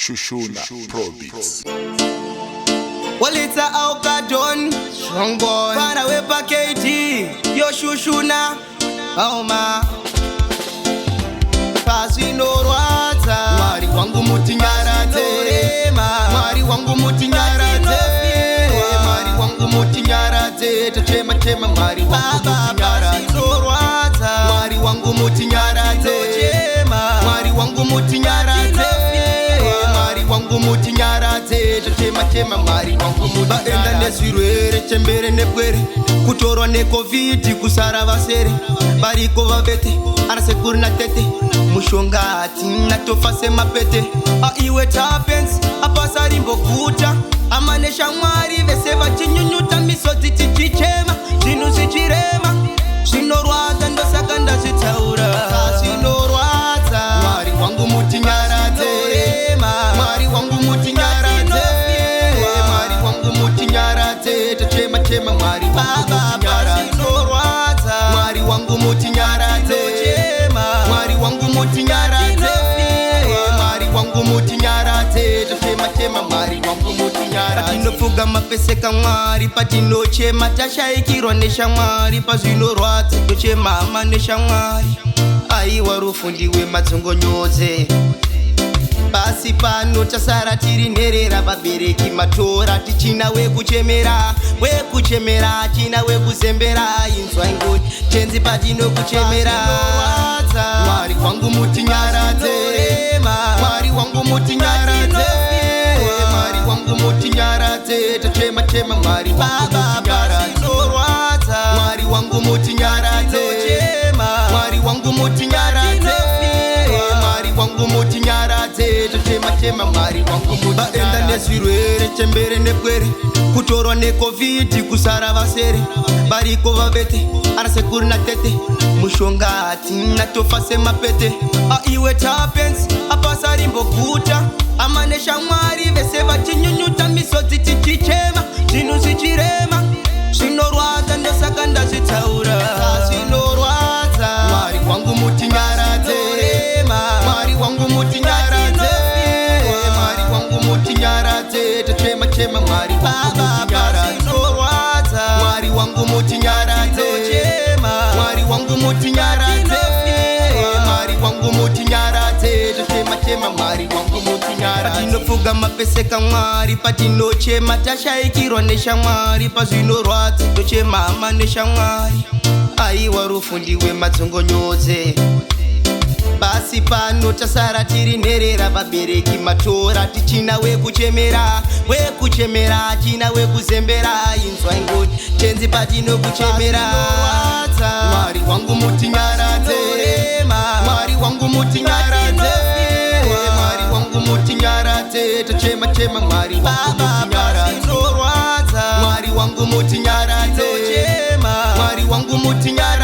Shushuna Pro Beats. Walita Aukadon, strong boy. Far away pa KT, yo Shushuna, Auma. Kazi no rwata, Mwari wangu mutinyarate, Mwari wangu mutinyarate, Mwari wangu mutinyarate, Tachema chema Mwari wangu mutinyarate, Mwari wangu mutinyarate, Mwari wangu mutinyarate, Mwari wangu mutinyarate, Tachema Mwari wangu mutinyarate. Baenda nesirwere chembere nepwere, kutorwa ne covid kusara vasere, bariko vavete, arasekuri na tete, mushongati natofase mapete. Iwe tapens apasari mbokuta, amanesha Mwari vese vachinyunyuta, misodzi tichichema, zvinhu zvichirema, zvinorwadza ndosaka ndazvitaura, zvinorwadza. Mwari wangu mutinyarate, Mwari wangu mutinyarate, Mwari wangu mutinyarate, tachema Mwari wangu mutinyarate, Mwari wangu mutinyarate, Mwari wangu mutinyarate, Mwari wangu mutinyarate, tachema Mwari wangu mutinyarate. Patinofuga mapeseka Mwari, patinochema tashaikirwa neshamwari, pazvinorwadza tochema ama neshamwari. Aiwa rufundiwe madzongonyodze, basi pano tasara tiri nherera, vabereki matora tichina wekuchemera, wekuchemera china wekuzembera, inzwa ingoni tenzi patinokuchemera. Mwari wangu mutinyarate, Mwari wangu mutinyarate, Mwari wangu mutinyarate, tachema Mwari wangu mutinyarate, Mwari wangu mutinyarate, Mwari wangu mutinyarate, Mwari wangu mutinyarate, tachema Mwari wangu mutinyarate. Baenda nesirwere chembere nepwere, kutorwa ne covid kusara vasere, bariko vavete, arasekuri na tete, mushongati natofase mapete. Iwe tapens apasari mbokuta, amanesha Mwari vese vachinyunyuta, misodzi tichichema, zvinhu zvichirema, zvinorwadza ndosaka ndazvitaura, zvinorwadza. Mwari wangu mutinyarate, Mwari wangu mutinyarate, Mwari wangu mutinyarate, tachema Mwari wangu mutinyarate, Mwari wangu mutinyarate, Mwari wangu mutinyarate, Mwari wangu mutinyarate, tachema Mwari wangu mutinyarate. Patinofuga mapeseka Mwari, patinochema tashaikirwa neshamwari, pazvinorwadza tochema ama neshamwari. Aiwa rufundiwe madzongonyodze, basi pano tasara tiri nherera, vabereki matora tichina wekuchemera, wekuchemera china wekuzembera, inzwa ingoni tenzi patinokuchemera. Mwari wangu mutinyarate, Mwari wangu mutinyarate, Mwari wangu mutinyarate, tachema Mwari wangu mutinyarate, Mwari wangu mutinyarate, Mwari wangu mutinyarate,